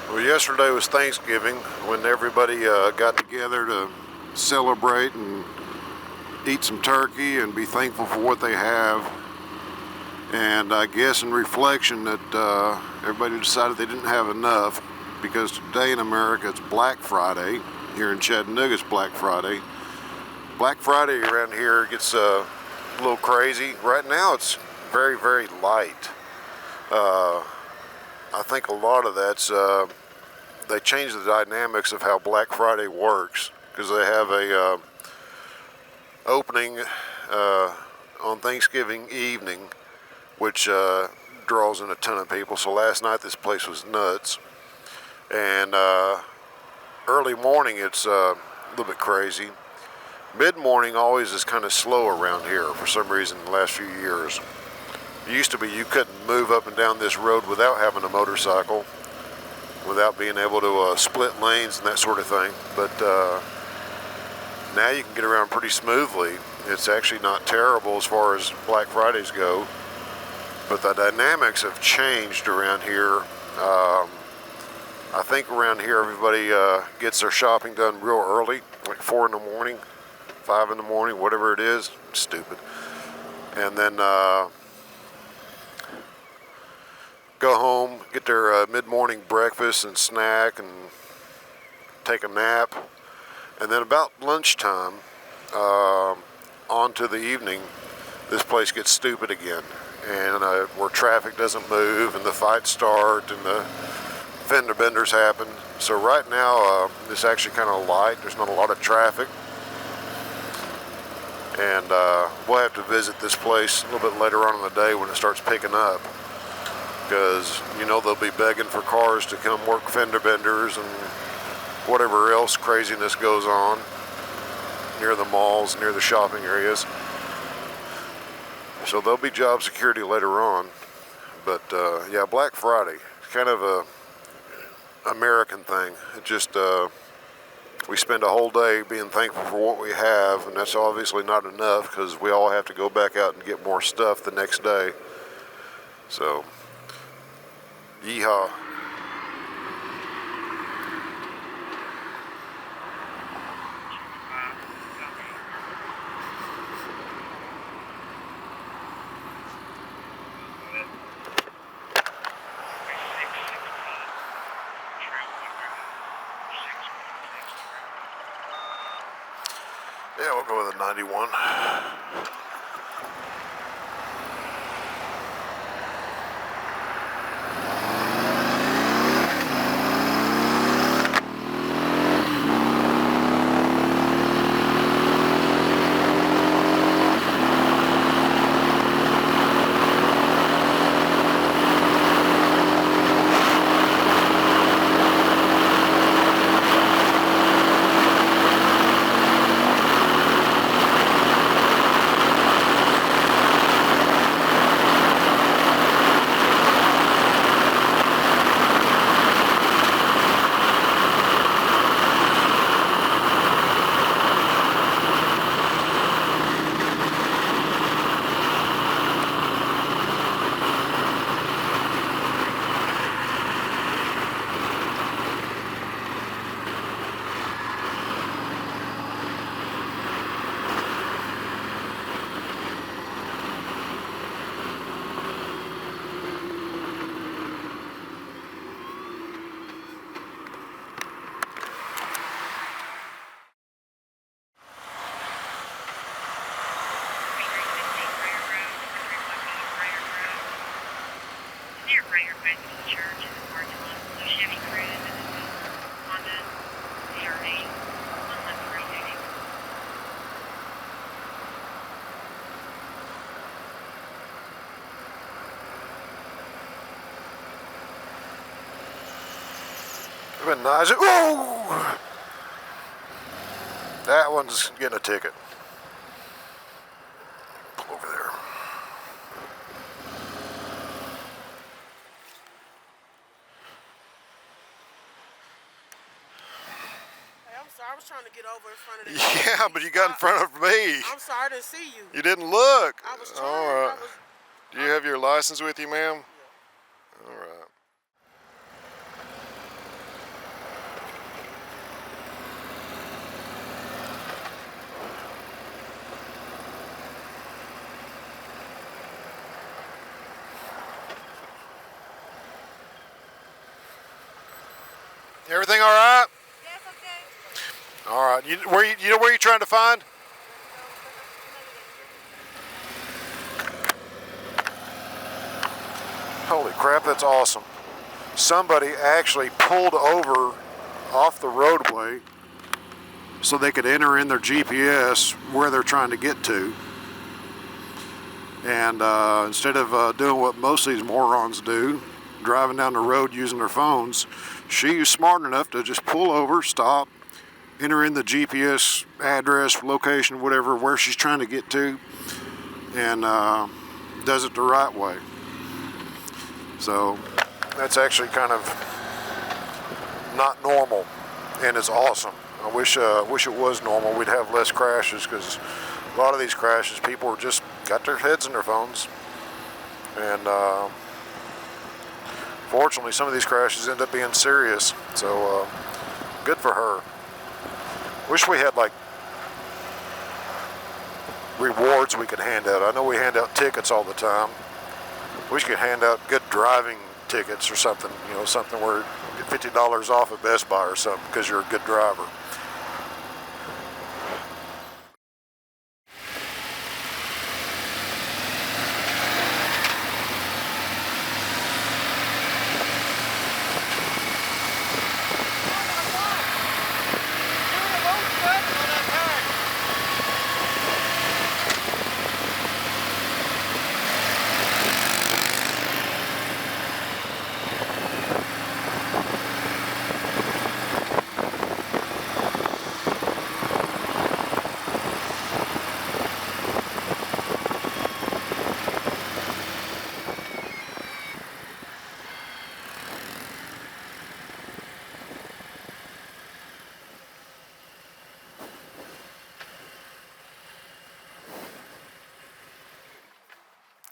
Well, yesterday was Thanksgiving when everybody got together to celebrate and eat some turkey and be thankful for what they have. And I guess in reflection that everybody decided they didn't have enough, because today in America it's Black Friday. Here in Chattanooga it's Black Friday. Black Friday around here gets a little crazy. Right now it's very, very light. I think a lot of that's they changed the dynamics of how Black Friday works, because they have a opening on Thanksgiving evening, which draws in a ton of people. So last night this place was nuts, and early morning it's a little bit crazy. Mid-morning always is kind of slow around here for some reason the last few years. It used to be you couldn't move up and down this road without having a motorcycle, without being able to split lanes and that sort of thing. But now you can get around pretty smoothly. It's actually not terrible as far as Black Fridays go, but the dynamics have changed around here. I think around here everybody gets their shopping done real early, like 4 in the morning, 5 in the morning, whatever it is. It's stupid. And then go home, get their mid-morning breakfast and snack and take a nap. And then about lunchtime on to the evening, this place gets stupid again. And where traffic doesn't move and the fights start and the fender benders happen. So right now it's actually kind of light. There's not a lot of traffic. And we'll have to visit this place a little bit later on in the day when it starts picking up, because you know they'll be begging for cars to come work fender benders and whatever else craziness goes on near the malls, near the shopping areas. So there'll be job security later on. But yeah, Black Friday, kind of a American thing. It just we spend a whole day being thankful for what we have, and that's obviously not enough, because we all have to go back out and get more stuff the next day. So, yeehaw. Yeah, we'll go with a 91. Been nice. Ooh! That one's getting a ticket. Pull over there. Hey, I'm sorry. I was trying to get over in front of the Yeah, but you got in front of me. I'm sorry, I didn't see you. You didn't look. I was trying. All right. Do you have your license with you, ma'am? Yeah. All right. Everything all right? Yes, okay. All right. You know where you're trying to find? Holy crap, that's awesome. Somebody actually pulled over off the roadway so they could enter in their GPS where they're trying to get to. And instead of doing what most of these morons do, driving down the road using their phones, she was smart enough to just pull over, stop, enter in the GPS address, location, whatever, where she's trying to get to, and does it the right way. So that's actually kind of not normal, and it's awesome. I wish it was normal. We'd have less crashes, because a lot of these crashes, people are just got their heads in their phones, and fortunately, some of these crashes end up being serious. So good for her. Wish we had like rewards we could hand out. I know we hand out tickets all the time. Wish we could hand out good driving tickets or something. You know, something where you get $50 off at Best Buy or something because you're a good driver.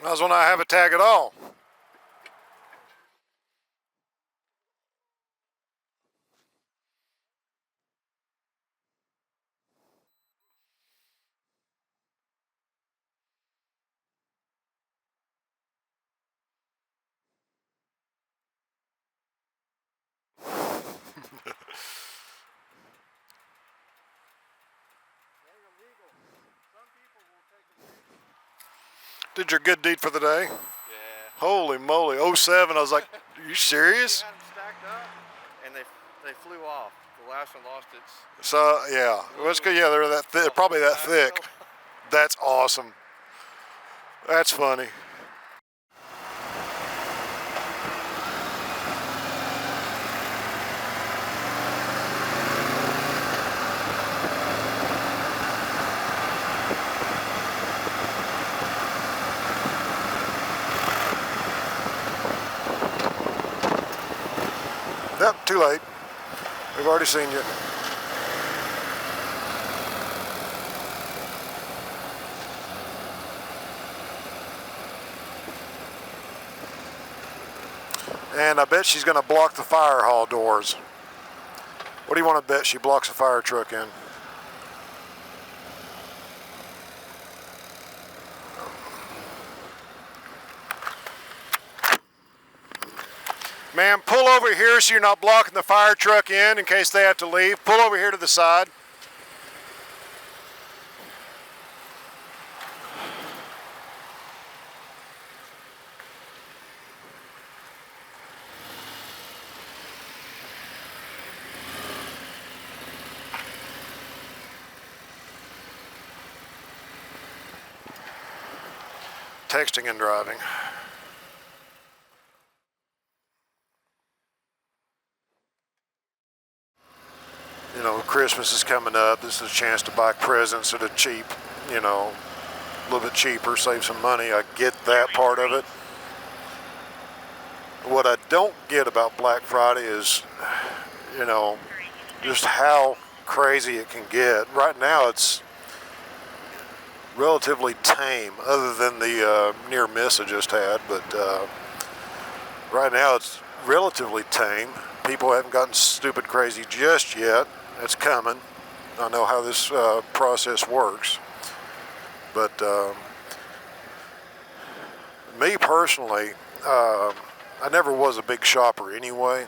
That's when I have a tag at all. Did your good deed for the day? Yeah. Holy moly, '07. I was like, are you serious? We had them stacked up, and they flew off. The last one lost its. So, yeah. Well, it's good. Yeah, they're that thick, probably that thick. That's awesome. That's funny. Yep, too late. We've already seen you. And I bet she's going to block the fire hall doors. What do you want to bet she blocks a fire truck in? Ma'am, pull over here so you're not blocking the fire truck in case they have to leave. Pull over here to the side. Texting and driving. You know, Christmas is coming up. This is a chance to buy presents at a cheap, you know, a little bit cheaper, save some money. I get that part of it. What I don't get about Black Friday is, you know, just how crazy it can get. Right now it's relatively tame, other than the near miss I just had, but right now it's relatively tame. People haven't gotten stupid crazy just yet. It's coming. I know how this process works. But me personally, I never was a big shopper anyway.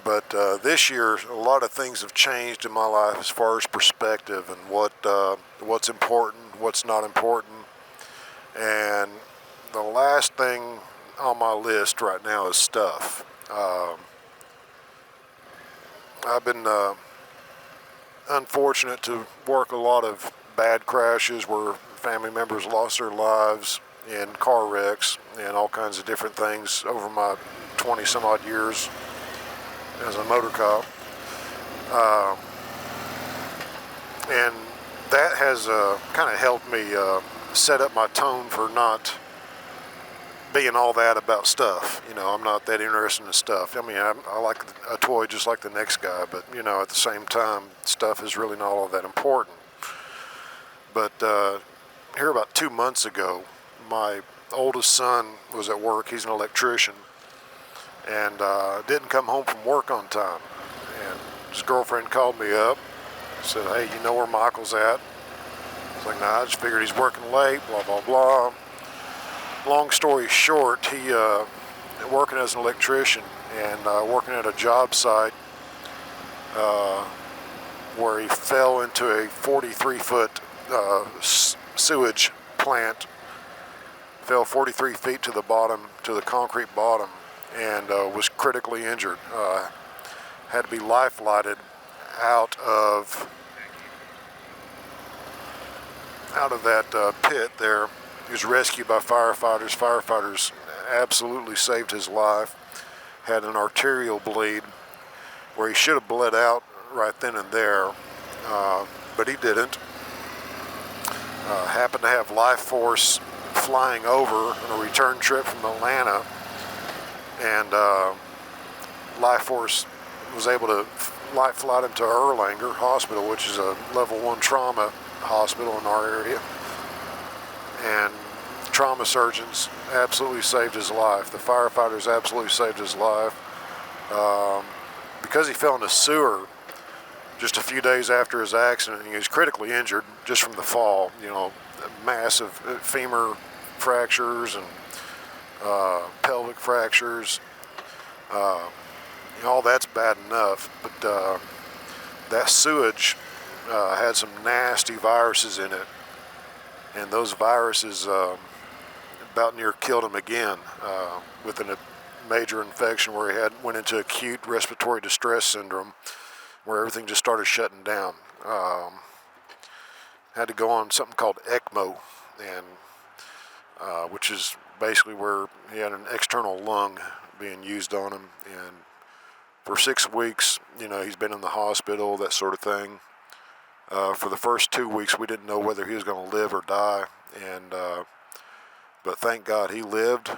But this year, a lot of things have changed in my life as far as perspective and what's important, what's not important. And the last thing on my list right now is stuff. I've been unfortunate to work a lot of bad crashes where family members lost their lives in car wrecks and all kinds of different things over my 20 some odd years as a motor cop. And that has kind of helped me set up my tone for not being all that about stuff. You know, I'm not that interested in stuff. I mean, I like a toy just like the next guy, but, you know, at the same time, stuff is really not all that important. But here about 2 months ago, my oldest son was at work. He's an electrician, and didn't come home from work on time. And his girlfriend called me up, said, "Hey, you know where Michael's at?" I was like, "Nah, I just figured he's working late, blah, blah, blah." Long story short, he working as an electrician and working at a job site where he fell into a 43-foot sewage plant, fell 43 feet to the bottom, to the concrete bottom, and was critically injured. Had to be life flighted out of that pit there. He was rescued by firefighters. Firefighters absolutely saved his life. Had an arterial bleed where he should have bled out right then and there, but he didn't. Happened to have Life Force flying over on a return trip from Atlanta, and Life Force was able to life flight him to Erlanger Hospital, which is a level 1 trauma hospital in our area. And trauma surgeons absolutely saved his life. The firefighters absolutely saved his life. Because he fell in a sewer just a few days after his accident, he was critically injured just from the fall. You know, massive femur fractures and pelvic fractures. All that's bad enough, but that sewage had some nasty viruses in it, and those viruses about near killed him again with a major infection where he went into acute respiratory distress syndrome, where everything just started shutting down. Had to go on something called ECMO, and which is basically where he had an external lung being used on him, and for 6 weeks, you know, he's been in the hospital, that sort of thing. For the first 2 weeks, we didn't know whether he was going to live or die, and but thank God he lived.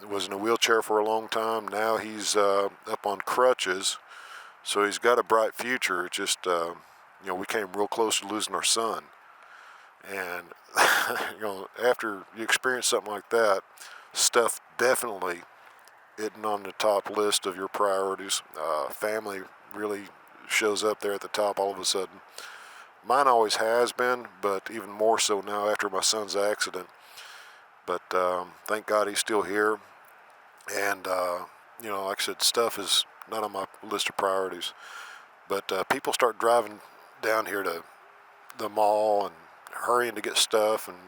Was in a wheelchair for a long time. Now he's up on crutches, so he's got a bright future. It's just, you know, we came real close to losing our son, and you know, after you experience something like that, stuff definitely isn't on the top list of your priorities. Family really shows up there at the top all of a sudden. Mine always has been, but even more so now after my son's accident. But thank God he's still here. And, you know, like I said, stuff is not on my list of priorities. But people start driving down here to the mall and hurrying to get stuff, and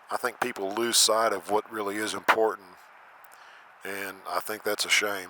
I think people lose sight of what really is important. And I think that's a shame.